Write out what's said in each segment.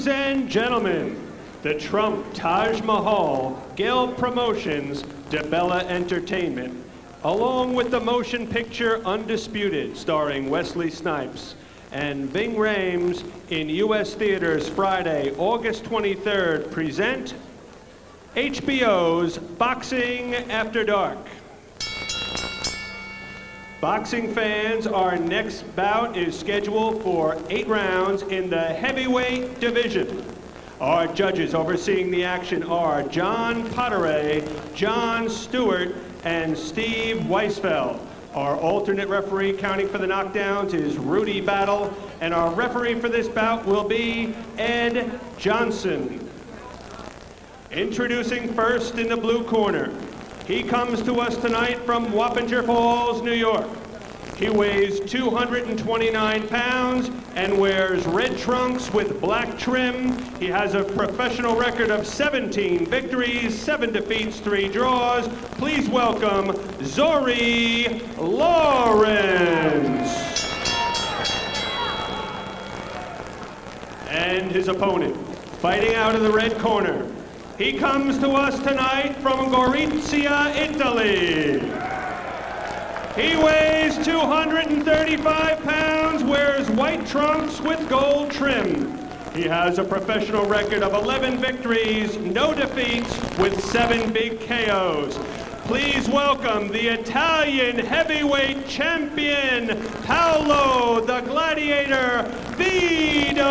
and gentlemen, the Trump Taj Mahal, Gale Promotions, DeBella Entertainment, along with the motion picture Undisputed, starring Wesley Snipes, and Ving Rhames in U.S. theaters Friday, August 23rd, present HBO's Boxing After Dark. Boxing fans, our next bout is scheduled for 8 rounds in the heavyweight division. Our judges overseeing the action are John Potteray, John Stewart, and Steve Weisfeld. Our alternate referee counting for the knockdowns is Rudy Battle, and our referee for this bout will be Ed Johnson. Introducing first in the blue corner. He comes to us tonight from Wappinger Falls, New York. He weighs 229 pounds and wears red trunks with black trim. He has a professional record of 17 victories, 7 defeats, 3 draws. Please welcome Zuri Lawerence. And his opponent, fighting out of the red corner. He comes to us tonight from Gorizia, Italy. He weighs 235 pounds, wears white trunks with gold trim. He has a professional record of 11 victories, no defeats, with 7 big KOs. Please welcome the Italian heavyweight champion, Paolo, the Gladiator, Vidoz.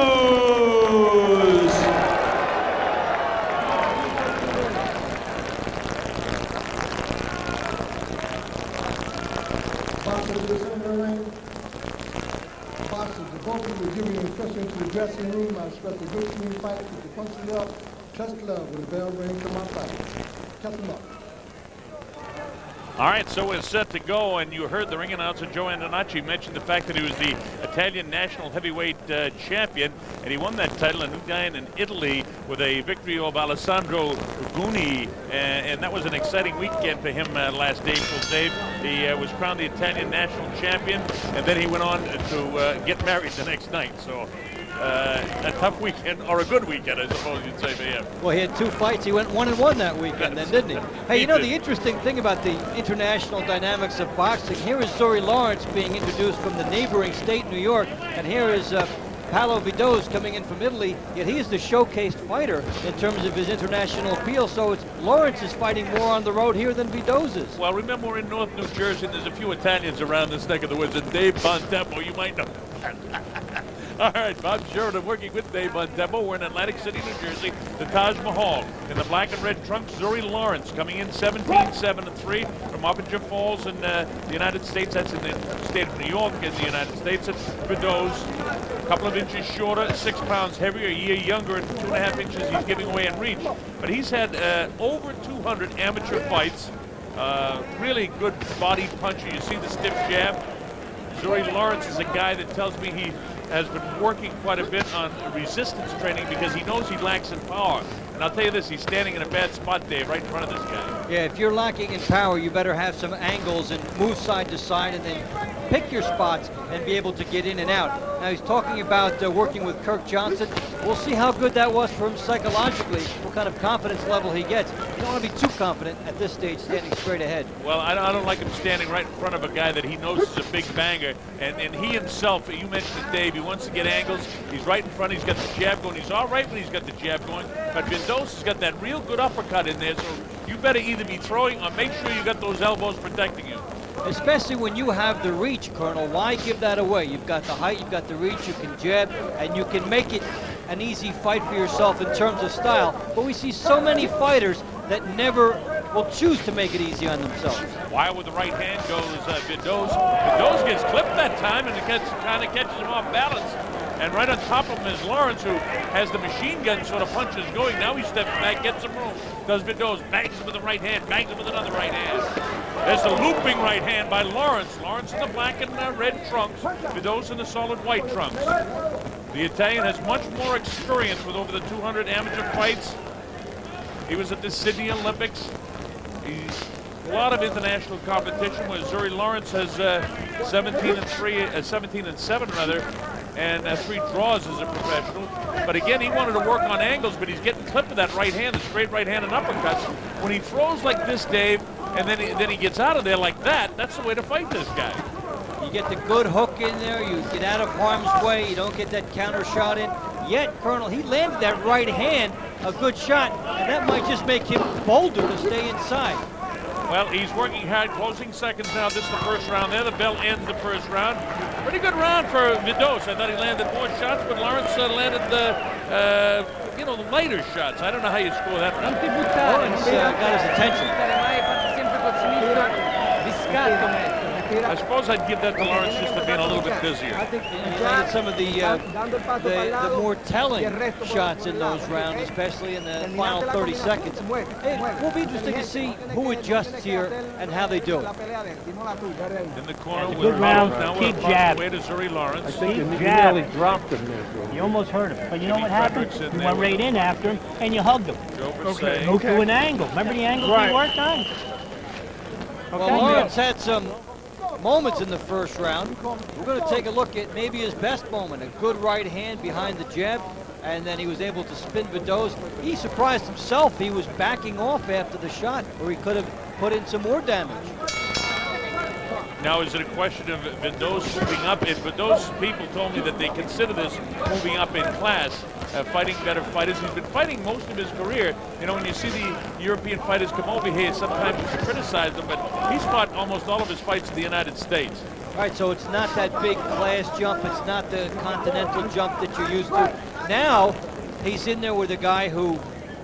Boxers, the both of you will give you an impression into the dressing room. I expect a good team fight with the punching up. Trust love when the bell rings to my fight. Catch them up. All right, so we're set to go, and you heard the ring announcer Joe Antonacci mention the fact that he was the Italian national heavyweight champion, and he won that title in Udine in Italy with a victory over Alessandro Guni, and that was an exciting weekend for him last April, Dave. He was crowned the Italian national champion, and then he went on to get married the next night. So a tough weekend, or a good weekend, I suppose you'd say for him. Well, he had 2 fights. He went 1-1 that weekend, then, didn't he? Hey, you know, the interesting thing about the international dynamics of boxing, here is Zuri Lawerence being introduced from the neighboring state, New York, and here is Paolo Vidoz coming in from Italy, yet he is the showcased fighter in terms of his international appeal, so it's Lawerence is fighting more on the road here than Vidoz is. Well, remember, we're in North New Jersey, and there's a few Italians around this neck of the woods, and Dave Bontempo, you might know. All right, Bob Sheridan working with Dave Bontempo. We're in Atlantic City, New Jersey, the Taj Mahal. In the black and red trunks, Zuri Lawerence coming in 17-7-3 from Wappinger Falls in the United States. That's in the state of New York in the United States. It's Vidoz, a couple of inches shorter, 6 pounds heavier, a year younger, and 2.5 inches he's giving away in reach. But he's had over 200 amateur fights. Really good body puncher. You see the stiff jab. Zuri Lawerence is a guy that tells me he has been working quite a bit on resistance training because he knows he lacks in power. And I'll tell you this, he's standing in a bad spot, Dave, right in front of this guy. Yeah, if you're lacking in power, you better have some angles and move side to side and then pick your spots and be able to get in and out. Now, he's talking about working with Kirk Johnson. We'll see how good that was for him psychologically, what kind of confidence level he gets. You don't want to be too confident at this stage, standing straight ahead. Well, I don't like him standing right in front of a guy that he knows is a big banger. And he himself, you mentioned it, Dave, he wants to get angles. He's right in front. He's got the jab going. He's all right when he's got the jab going. But Vidoz has got that real good uppercut in there. So you better either be throwing or make sure you got those elbows protecting you. Especially when you have the reach, Colonel. Why give that away? You've got the height, you've got the reach, you can jab, and you can make it an easy fight for yourself in terms of style. But we see so many fighters that never will choose to make it easy on themselves. Why with the right hand goes Vidoz. Vidoz gets clipped that time and kind of catches him off balance. And right on top of him is Lawerence, who has the machine gun sort of punches going. Now he steps back, gets some room. Does Vidoz, bangs him with the right hand, bangs him with another right hand. There's a looping right hand by Lawerence. Lawerence in the black and red trunks. Vidoz in the solid white trunks. The Italian has much more experience with over the 200 amateur fights. He was at the Sydney Olympics. He's a lot of international competition where Zuri Lawerence has 17-7 rather. and 3 draws as a professional. But again, he wanted to work on angles, but he's getting clipped with that right hand, the straight right hand and uppercuts. When he throws like this, Dave, and then he gets out of there like that, that's the way to fight this guy. You get the good hook in there, you get out of harm's way, you don't get that counter shot in. Yet, Colonel, he landed that right hand, a good shot, and that might just make him bolder to stay inside. Well, he's working hard, closing seconds now. This is the first round there. The bell ends the first round. Pretty good round for Vidoz. I thought he landed more shots, but Lawerence landed the, the lighter shots. I don't know how you score that round. Lawerence got his attention. I suppose I'd give that to Lawerence just for being a little bit busier. I think he landed some of the more telling shots in those rounds, especially in the final 30 seconds. It will be interesting to see who adjusts here and how they do it. In the corner with good round. Now Keep we're jab. way to Zuri Lawerence. I think he nearly dropped him there. You almost hurt him. But you know what happened? You went right in after him and you hugged him. Go to an angle. Remember the angle we worked on? Well, Lawerence had some moments in the first round. We're going to take a look at maybe his best moment. A good right hand behind the jab, and then he was able to spin Vidoz. He surprised himself. He was backing off after the shot, or he could have put in some more damage. Now, is it a question of Vidoz moving up? And Vidoz people told me that they consider this moving up in class, fighting better fighters. He's been fighting most of his career. You know, when you see the European fighters come over here, sometimes you criticize them, but he's fought almost all of his fights in the United States. All right, so it's not that big class jump. It's not the continental jump that you're used to. Now, he's in there with a guy who,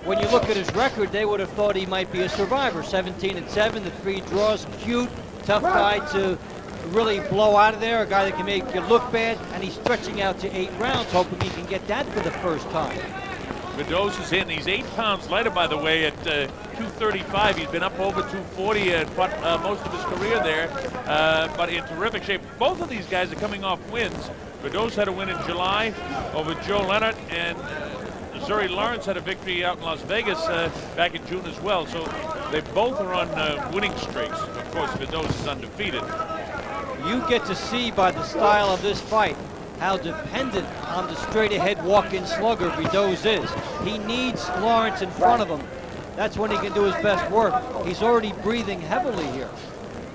when you look at his record, they would have thought he might be a survivor. 17-7, the 3 draws, cute. Tough guy to really blow out of there, a guy that can make you look bad, and he's stretching out to 8 rounds, hoping he can get that for the first time. Vidoz is in. He's 8 pounds lighter, by the way, at 235. He's been up over 240 and fought most of his career there, but in terrific shape. Both of these guys are coming off wins. Vidoz had a win in July over Joe Leonard, and Zuri Lawerence had a victory out in Las Vegas back in June as well. So they both are on winning streaks. Of course, Vidoz is undefeated. You get to see by the style of this fight how dependent on the straight-ahead walk-in slugger Vidoz is. He needs Lawerence in front of him. That's when he can do his best work. He's already breathing heavily here.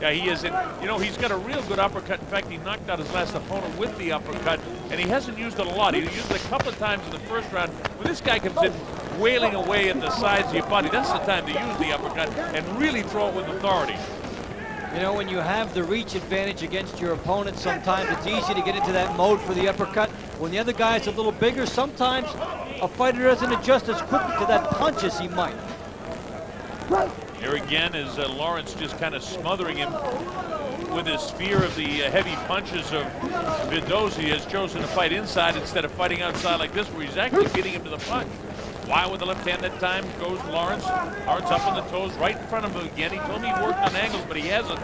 Yeah, he is. You know, he's got a real good uppercut. In fact, he knocked out his last opponent with the uppercut, and he hasn't used it a lot. He used it a couple of times in the first round. When this guy comes in wailing away at the sides of your body, that's the time to use the uppercut and really throw it with authority. You know, when you have the reach advantage against your opponent, sometimes it's easy to get into that mode for the uppercut. When the other guy's a little bigger, sometimes a fighter doesn't adjust as quickly to that punch as he might. Here again is Lawerence just kind of smothering him with his fear of the heavy punches of Vidoz. He has chosen to fight inside instead of fighting outside like this, where he's actually beating him to the punch. Wide with the left hand that time goes Lawerence. Lawerence up on the toes, right in front of him again. He told me he worked on angles, but he hasn't.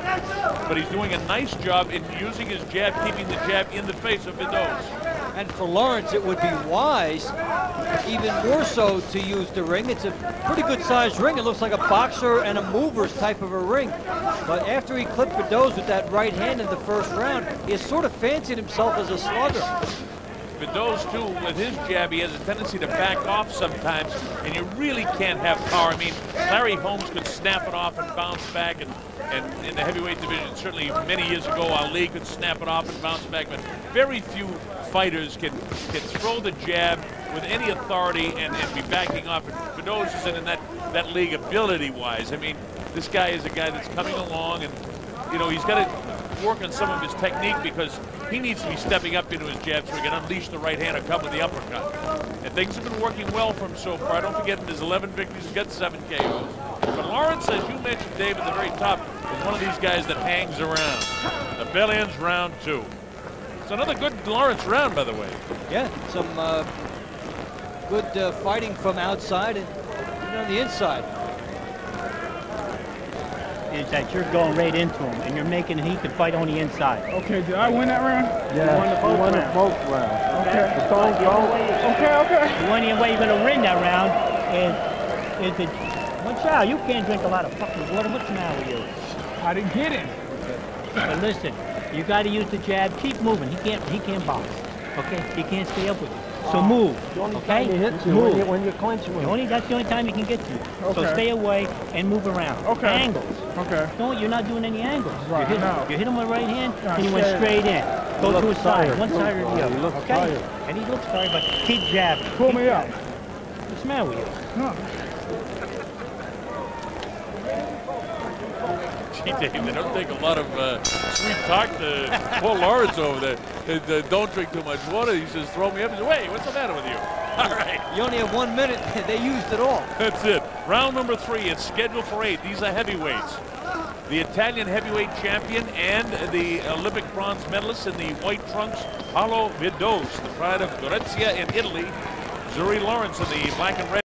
But he's doing a nice job in using his jab, keeping the jab in the face of Vidoz. And for Lawerence, it would be wise, even more so, to use the ring. It's a pretty good-sized ring. It looks like a boxer and a mover's type of a ring. But after he clipped Vidoz with that right hand in the first round, he has sort of fancied himself as a slugger. Vidoz, too, with his jab, he has a tendency to back off sometimes, and you really can't have power. I mean, Larry Holmes could snap it off and bounce back, and in the heavyweight division, certainly many years ago, Ali could snap it off and bounce back, but very few fighters can throw the jab with any authority and be backing off. And Vidoz is in that league ability-wise. I mean, this guy is a guy that's coming along, and, you know, he's got to work on some of his technique because he needs to be stepping up into his jab so he can unleash the right hand and come with the uppercut. And things have been working well for him so far. Don't forget, in his 11 victories, he's got 7 KOs. But Lawerence, as you mentioned, Dave, at the very top, is one of these guys that hangs around. The bell ends round 2. It's another good Lawerence round, by the way. Yeah, some good fighting from outside and on the inside. Is that you're going right into him, and you're making he can fight on the inside. Okay, did I win that round? Yeah, you won both rounds. Okay. The only way you're going to win that round is it. Watch out, you can't drink a lot of fucking water. What's the matter with you? I didn't get him. But listen, you got to use the jab. Keep moving. He can't box. Okay? He can't stay up with you. So move. Okay? Move. When you're clinching with him. That's the only time he can get to you. So Okay. stay away and move around. Okay. Angles. Okay. No, you're not doing any angles. Right, You hit him with right hand, Yeah, and he went straight in. Go to his side, tired. one side or the other. He looks Okay? tired. And he looks tired, but keep jabbing. Pull me up. What's the matter with you? No. Gee, Dave, they don't take a lot of sweet talk to Paul Lawerence over there. Don't drink too much water. He says, throw me up. He says, wait, what's the matter with you? All right. You only have 1 minute. They used it all. That's it. Round number 3. It's scheduled for 8. These are heavyweights. The Italian heavyweight champion and the Olympic bronze medalist in the white trunks, Paolo Vidoz, the pride of Gorizia in Italy. Zuri Lawerence in the black and red.